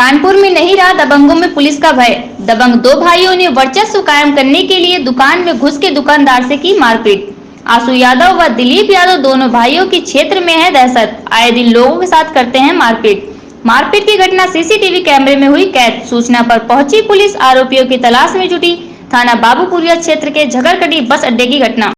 कानपुर में नहीं रहा दबंगों में पुलिस का भय। दबंग दो भाइयों ने वर्चस्व कायम करने के लिए दुकान में घुस के दुकानदार से की मारपीट। आशु यादव व दिलीप यादव दोनों भाइयों की क्षेत्र में है दहशत। आए दिन लोगों के साथ करते हैं मारपीट। मारपीट की घटना सीसीटीवी कैमरे में हुई कैद। सूचना पर पहुंची पुलिस आरोपियों की तलाश में जुटी। थाना बाबूपुरिया क्षेत्र के झगड़कटी बस अड्डे की घटना।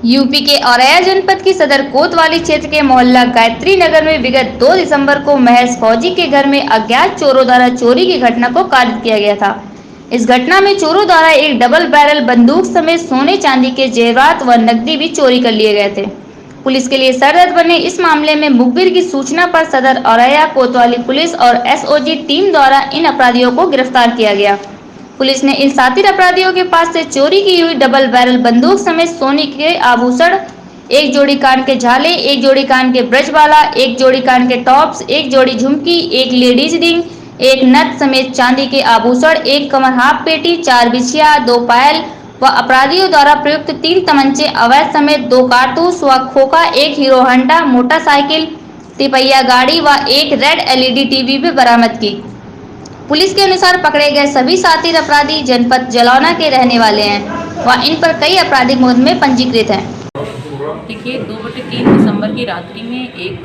यूपी के औरैया जनपद की सदर कोतवाली क्षेत्र के मोहल्ला गायत्री नगर में विगत 2 दिसंबर को महज फौजी के घर में अज्ञात चोरों द्वारा चोरी की घटना को कारित किया गया था। इस घटना में चोरों द्वारा एक डबल बैरल बंदूक समेत सोने चांदी के जेवरात व नकदी भी चोरी कर लिए गए थे। पुलिस के लिए सरदर्द बने इस मामले में मुखबिर की सूचना पर सदर औरैया कोतवाली पुलिस और एसओजी टीम द्वारा इन अपराधियों को गिरफ्तार किया गया। पुलिस ने इन शातिर अपराधियों के पास से चोरी की हुई डबल बैरल बंदूक समेत सोने के आभूषण, एक जोड़ी कान के झाले, एक जोड़ी कान के ब्रजबाला, एक जोड़ी कान के टॉप्स, एक जोड़ी झुमकी, एक लेडीज रिंग, एक नथ समेत चांदी के आभूषण, एक कमर हाफ पेटी, 4 बिछिया, 2 पायल व अपराधियों द्वारा प्रयुक्त 3 तमंचे अवैध समेत 2 कारतूस व खोखा, एक हीरो होंडा मोटरसाइकिल, तिपहिया गाड़ी व एक रेड एलईडी टीवी भी बरामद की। पुलिस के अनुसार पकड़े गए सभी शातिर अपराधी जनपद जलौना के रहने वाले हैं व इन पर कई आपराधिक मुकदमे पंजीकृत हैं। देखिए 2/3 दिसंबर की रात्रि में एक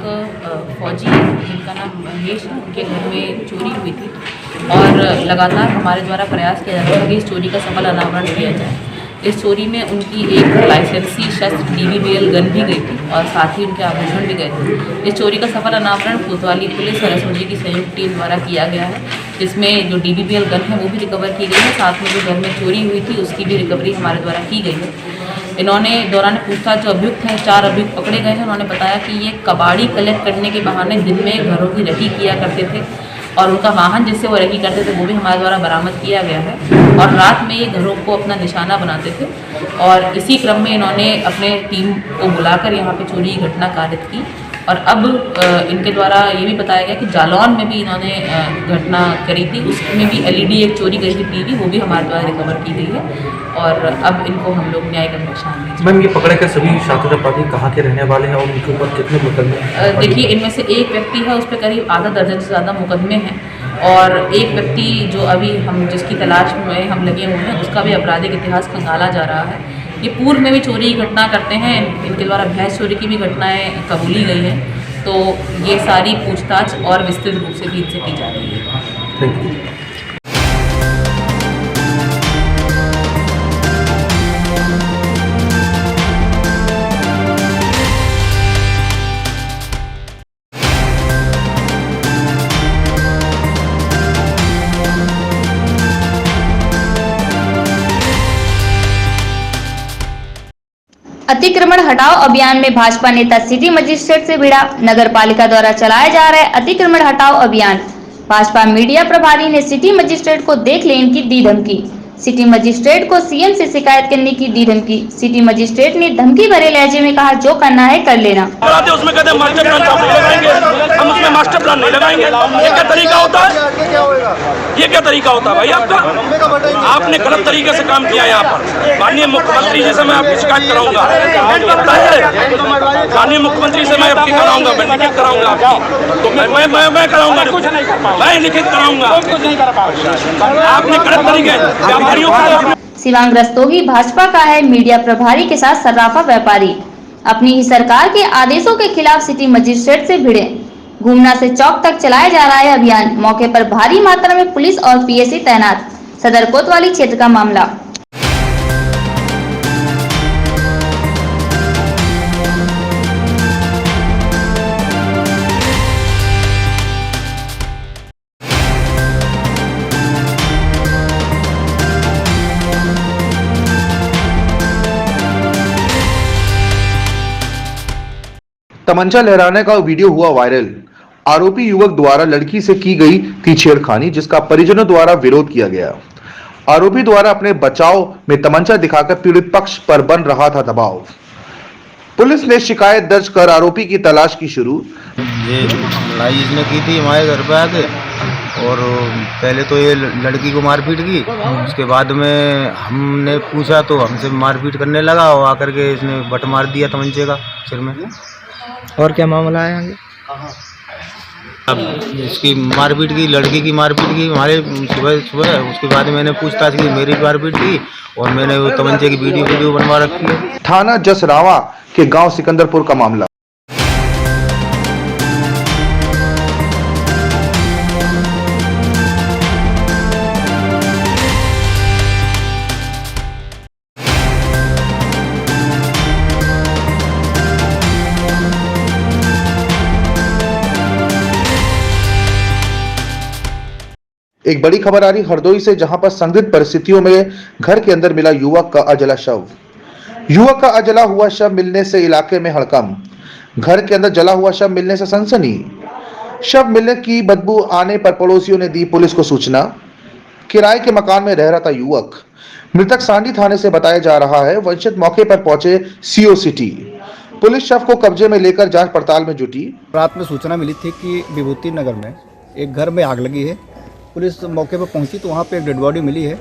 फौजी जिनका नाम महेश है, उनके घर में चोरी हुई थी और लगातार हमारे द्वारा प्रयास किया जा रहा था कि इस चोरी का सफल अनावरण किया जाए। इस चोरी में उनकी एक लाइसेंसी शस्त्र DBBL गन भी गई थी और साथ ही उनके आभूषण भी गए थे। इस चोरी का सफल अनावरण कोतवाली पुलिस और एसओजी की संयुक्त टीम द्वारा किया गया है, जिसमें जो DBBL गन है वो भी रिकवर की गई है, साथ में जो घर में चोरी हुई थी उसकी भी रिकवरी हमारे द्वारा की गई है। इन्होंने दौरान पूछताछ जो अभियुक्त हैं 4 अभियुक्त पकड़े गए हैं। उन्होंने बताया कि ये कबाड़ी कलेक्ट करने के बहाने दिन में घरों की रही किया करते थे और उनका वाहन जिससे वो रही करते थे वो भी हमारे द्वारा बरामद किया गया है और रात में ये घरों को अपना निशाना बनाते थे और इसी क्रम में इन्होंने अपने टीम को बुलाकर यहाँ पे चोरी की घटना कारित की। और अब इनके द्वारा ये भी बताया गया कि जालौन में भी इन्होंने घटना करी थी, उसमें भी LED एक चोरी करी थी टीवी, वो भी हमारे द्वारा रिकवर की गई है और अब इनको हम लोग न्यायिक अन्वेषण में। मैम, ये पकड़े गए सभी शातिर अपराधी कहाँ के रहने वाले हैं और उनके ऊपर कितने मुकदमे? देखिए इनमें से एक व्यक्ति है, उस पर करीब आधा दर्जन से ज़्यादा मुकदमे हैं और एक व्यक्ति जो अभी हम जिसकी तलाश में हम लगे हुए हैं उसका भी आपराधिक इतिहास खंगाला जा रहा है। ये पूर्व में भी चोरी की घटना करते हैं, इनके द्वारा भैंस चोरी की भी घटनाएं कबूली गई हैं, तो ये सारी पूछताछ और विस्तृत रूप से भी इनसे की जा रही है। Thank you. अतिक्रमण हटाओ अभियान में भाजपा नेता सिटी मजिस्ट्रेट से भिड़ा। नगर पालिका द्वारा चलाया जा रहा है अतिक्रमण हटाओ अभियान। भाजपा मीडिया प्रभारी ने सिटी मजिस्ट्रेट को देख लेन की दी धमकी। सिटी मजिस्ट्रेट को सीएम से शिकायत करने की दी धमकी। सिटी मजिस्ट्रेट ने धमकी भरे लहजे में कहा, जो करना है कर लेना। उसमें कहते हैं मास्टर प्लान आप नहीं लगाएंगे, हम उसमें मास्टर प्लान नहीं लगाएंगे। ये क्या तरीका होता है? ये क्या तरीका होता है भाई आपका? आपने गलत तरीके से काम किया यहाँ पर। माननीय मुख्यमंत्री जी से मैं आपकी शिकायत कराऊंगा, माननीय मुख्यमंत्री से मैं आपकी कराऊंगा, मैं लिखित कराऊंगा आपकी, तो मैं कराऊंगा, मैं लिखित कराऊंगा। आपने गलत तरीके शिवांग रस्तोगी भाजपा का है मीडिया प्रभारी के साथ सर्राफा व्यापारी। अपनी ही सरकार के आदेशों के खिलाफ सिटी मजिस्ट्रेट से भिड़े। घूमना से चौक तक चलाया जा रहा है अभियान। मौके पर भारी मात्रा में पुलिस और पीएसी तैनात। सदर कोतवाली क्षेत्र का मामला। तमंचा लहराने का वीडियो हुआ वायरल। आरोपी युवक द्वारा लड़की से की गई थी छेड़खानी, जिसका परिजनों द्वारा विरोध किया गया। आरोपी द्वारा अपने बचाव में तमंचा दिखाकर पीड़ित पक्ष पर बन रहा था दबाव। पुलिस ने शिकायत दर्ज कर आरोपी की तलाश की शुरू। ये लड़ाई इसने की थी हमारे घर पे आके, और पहले तो ये लड़की को मारपीट की, उसके बाद में हमने पूछा तो हमसे मारपीट करने लगा और आकर के इसने बट मार दिया तमंचे का सिर में। और क्या मामला है आगे? अब इसकी मारपीट की, लड़की की मारपीट की हमारे सुबह उसके बाद मैंने पूछताछ की, मेरी मारपीट की और मैंने वो तमंचे की वीडियो बनवा रखी है। थाना जसरावा के गांव सिकंदरपुर का मामला। एक बड़ी खबर आ रही हरदोई से, जहां पर संदिग्ध परिस्थितियों में घर के अंदर मिला युवक का अजला शव। युवक का अजला हुआ शव मिलने से इलाके में हड़कंप। घर के अंदर जला हुआ शव मिलने से सनसनी। शव मिलने की बदबू आने पर पड़ोसियों ने दी पुलिस को सूचना। किराए के मकान में रह रहा था युवक। मृतक सांडी थाने से बताया जा रहा है। वंचित मौके पर पहुंचे सीओ सिटी। पुलिस शव को कब्जे में लेकर जांच पड़ताल में जुटी। रात में सूचना मिली थी कि विभूति नगर में एक घर में आग लगी है। पुलिस मौके पर पहुंची तो वहां पे एक डेड बॉडी मिली है।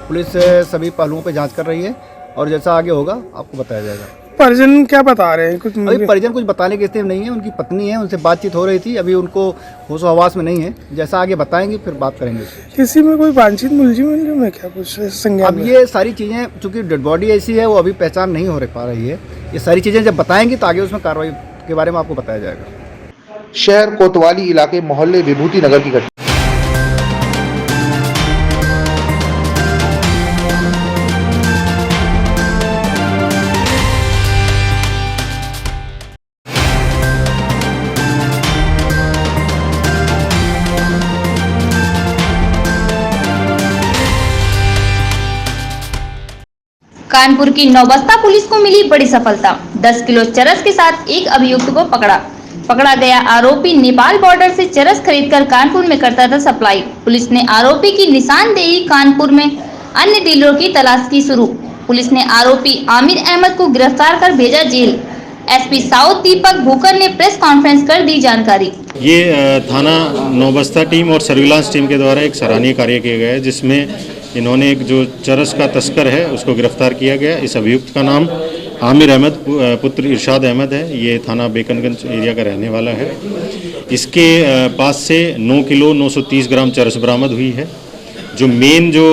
पुलिस सभी पहलुओं पे जांच कर रही है और जैसा आगे होगा आपको बताया जाएगा। परिजन क्या बता रहे हैं? कुछ अभी परिजन कुछ बताने के स्थिति में नहीं है। उनकी पत्नी है, उनसे बातचीत हो रही थी, अभी उनको होश हवास में नहीं है। जैसा आगे बताएंगे फिर बात करेंगे। किसी में कोई वांछित मुलजिम है क्या कुछ संज्ञान? अब ये सारी चीज़ें, चूँकि डेड बॉडी ऐसी है वो अभी पहचान नहीं हो पा रही है। ये सारी चीज़ें जब बताएंगे तो आगे उसमें कार्रवाई के बारे में आपको बताया जाएगा। शहर कोतवाली इलाके मोहल्ले विभूति नगर की घटना। कानपुर की नौबस्ता पुलिस को मिली बड़ी सफलता। 10 किलो चरस के साथ एक अभियुक्त को पकड़ा गया। आरोपी नेपाल बॉर्डर से चरस खरीदकर कानपुर में करता था सप्लाई। पुलिस ने आरोपी की निशानदेही कानपुर में अन्य डीलरों की तलाश की शुरू। पुलिस ने आरोपी आमिर अहमद को गिरफ्तार कर भेजा जेल। एसपी साउथ दीपक भूकर ने प्रेस कॉन्फ्रेंस कर दी जानकारी। ये थाना नौबस्ता टीम और सर्विलांस टीम के द्वारा एक सराहनीय कार्य किया गया है, जिसमें इन्होंने एक जो चरस का तस्कर है उसको गिरफ्तार किया गया। इस अभियुक्त का नाम आमिर अहमद पुत्र इरशाद अहमद है। ये थाना बेकनगंज एरिया का रहने वाला है। इसके पास से 9 किलो 930 ग्राम चरस बरामद हुई है। जो मेन जो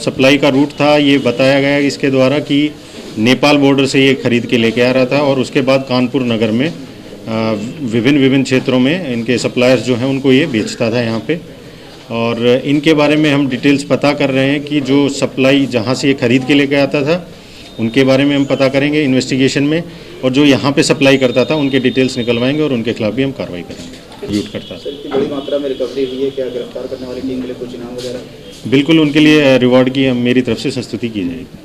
सप्लाई का रूट था ये बताया गया इसके द्वारा कि नेपाल बॉर्डर से ये खरीद के लेके आ रहा था और उसके बाद कानपुर नगर में विभिन्न क्षेत्रों में इनके सप्लायर्स जो हैं उनको ये बेचता था यहाँ पे। और इनके बारे में हम डिटेल्स पता कर रहे हैं कि जो सप्लाई जहाँ से ये खरीद के लेके आता था उनके बारे में हम पता करेंगे इन्वेस्टिगेशन में, और जो यहाँ पे सप्लाई करता था उनके डिटेल्स निकलवाएंगे और उनके खिलाफ भी हम कार्रवाई करेंगे। यूट करता था। बड़ी मात्रा में रिकवरी हुई है, क्या गिरफ्तार करने वाली टीम के लिए कुछ इनाम वगैरह? बिल्कुल, उनके लिए रिवॉर्ड की मेरी तरफ से संस्तुति की जाएगी।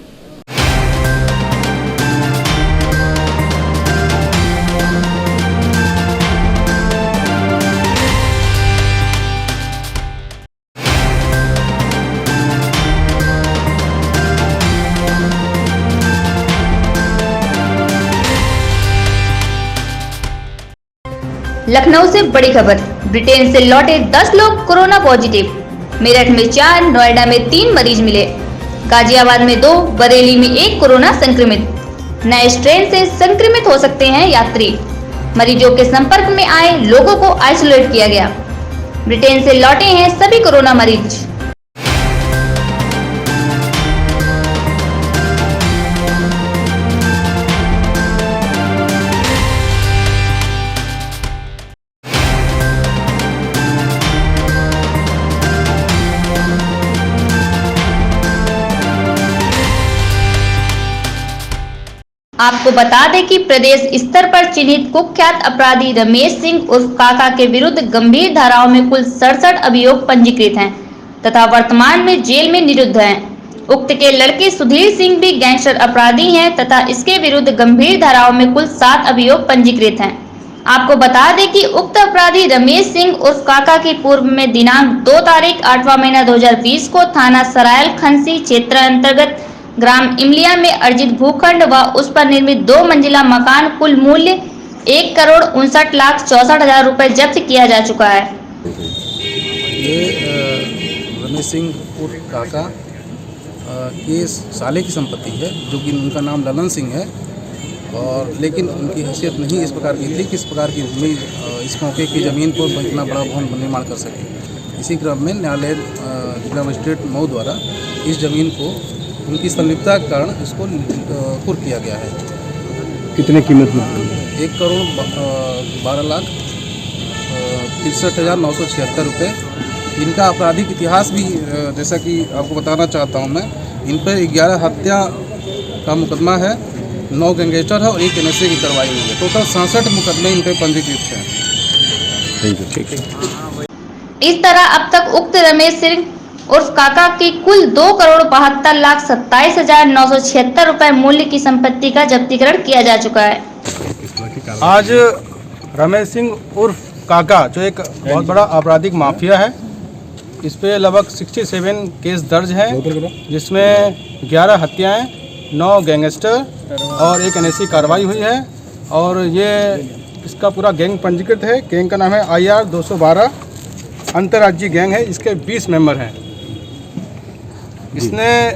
लखनऊ से बड़ी खबर। ब्रिटेन से लौटे 10 लोग कोरोना पॉजिटिव। मेरठ में 4, नोएडा में 3 मरीज मिले। गाजियाबाद में 2, बरेली में 1 कोरोना संक्रमित। नए स्ट्रेन से संक्रमित हो सकते हैं यात्री। मरीजों के संपर्क में आए लोगों को आइसोलेट किया गया। ब्रिटेन से लौटे हैं सभी कोरोना मरीज। आपको बता दें कि प्रदेश स्तर पर चिन्हित कुख्यात अपराधी रमेश सिंह उर्फ काका के विरुद्ध गंभीर धाराओं में कुल 67 अभियोग पंजीकृत हैं तथा वर्तमान में जेल में निरुद्ध हैं। उक्त के लड़के सुधीर सिंह भी गैंगस्टर अपराधी हैं तथा इसके विरुद्ध गंभीर धाराओं में कुल 7 अभियोग पंजीकृत हैं। आपको बता दें कि उक्त अपराधी रमेश सिंह उर्फ काका की पूर्व में दिनांक 2 तारीख 8वां महीना 2020 को थाना सरायल खंसी क्षेत्र अंतर्गत ग्राम इमलिया में अर्जित भूखंड व उस पर निर्मित 2 मंजिला मकान कुल मूल्य 1,59,64,00,000 रुपए जब्त किया जा चुका है। ये रमेश सिंह उर्फ काका के साले की संपत्ति है, जो कि उनका नाम ललन सिंह है, और लेकिन उनकी हैसियत नहीं इस प्रकार की थी कि इस प्रकार की भूमि इस मौके की ज़मीन पर इतना बड़ा भवन निर्माण कर सके। इसी क्रम में न्यायालय जिला मजिस्ट्रेट मऊ द्वारा इस ज़मीन को उनकी संलिप्तता के कारण इसको कुर्क किया गया है। कितने कीमत में? 1,62,63,976 रुपये। इनका आपराधिक इतिहास भी जैसा कि आपको बताना चाहता हूं मैं, इन पर 11 हत्या का मुकदमा है, 9 गैंगस्टर है और 1 NSA की कार्रवाई हुई है। टोटल 67 मुकदमे इन पर पंजीकृत हैं। ठीक है। इस तरह अब तक उक्त रमेश सिंह उर्फ काका की कुल 2,72,27,976 रुपए मूल्य की संपत्ति का जब्तीकरण किया जा चुका है। आज रमेश सिंह उर्फ काका, जो एक बहुत बड़ा आपराधिक माफिया है, इस पे लगभग 67 केस दर्ज हैं, जिसमें 11 हत्याएं, 9 गैंगस्टर और 1 NSA कार्रवाई हुई है। और ये इसका पूरा गैंग पंजीकृत है। गैंग का नाम है IR 212 अंतर्राज्यीय गैंग है। इसके 20 मेंबर हैं। इसने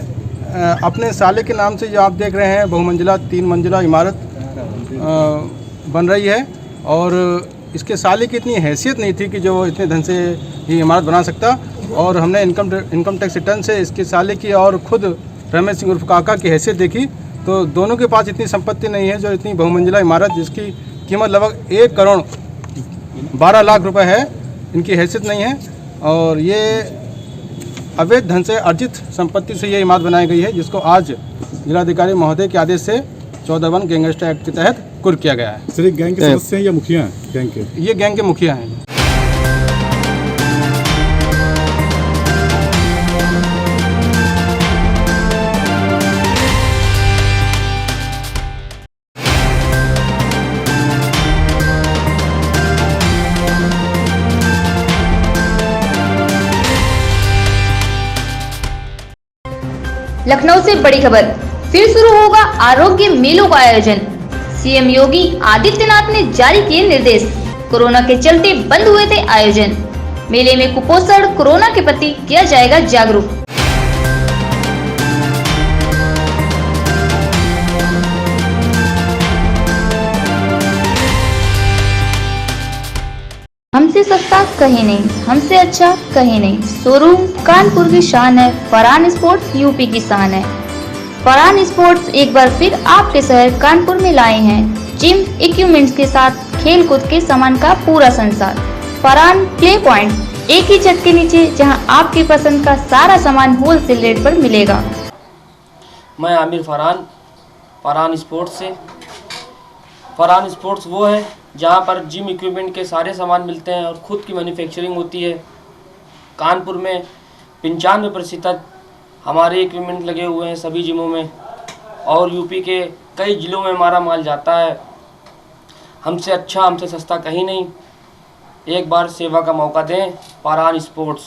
अपने साले के नाम से, जो आप देख रहे हैं, बहुमंजिला 3 मंजिला इमारत बन रही है, और इसके साले की इतनी हैसियत नहीं थी कि जो इतने धन से ये इमारत बना सकता। और हमने इनकम टैक्स रिटर्न से इसके साले की और खुद रमेश सिंह उर्फ काका की हैसियत देखी, तो दोनों के पास इतनी संपत्ति नहीं है जो इतनी बहुमंजिला इमारत, जिसकी कीमत लगभग 1,12,00,000 रुपये है, इनकी हैसियत नहीं है। और ये अवैध धन से अर्जित संपत्ति से ये इमारत बनाई गई है, जिसको आज जिलाधिकारी महोदय के आदेश से 14(1) गैंगस्टर एक्ट के तहत कुर्क किया गया है। सिर्फ गैंग के सदस्य हैं या मुखिया हैं गैंग के? ये गैंग के मुखिया हैं। लखनऊ से बड़ी खबर, फिर शुरू होगा आरोग्य मेलों का आयोजन। सीएम योगी आदित्यनाथ ने जारी किए निर्देश। कोरोना के चलते बंद हुए थे आयोजन। मेले में कुपोषण, कोरोना के प्रति किया जाएगा जागरूक। हमसे सस्ता कहीं नहीं, हमसे अच्छा कहीं नहीं। शोरूम कानपुर की शान है, फरहान स्पोर्ट्स यूपी की शान है। फरहान स्पोर्ट्स एक बार फिर आपके शहर कानपुर में लाए हैं जिम इक्विपमेंट्स के साथ खेल कूद के सामान का पूरा संसार। फरहान प्ले पॉइंट, एक ही छत के नीचे, जहां आपकी पसंद का सारा सामान होलसेल रेट पर मिलेगा। मैं आमिर फरहान स्पोर्ट्स से। फरहान स्पोर्ट्स वो है जहाँ पर जिम इक्विपमेंट के सारे सामान मिलते हैं और ख़ुद की मैन्युफैक्चरिंग होती है। कानपुर में 95% हमारे इक्विपमेंट लगे हुए हैं सभी जिमों में, और यूपी के कई ज़िलों में हमारा माल जाता है। हमसे अच्छा, हमसे सस्ता कहीं नहीं। एक बार सेवा का मौका दें। फरहान स्पोर्ट्स।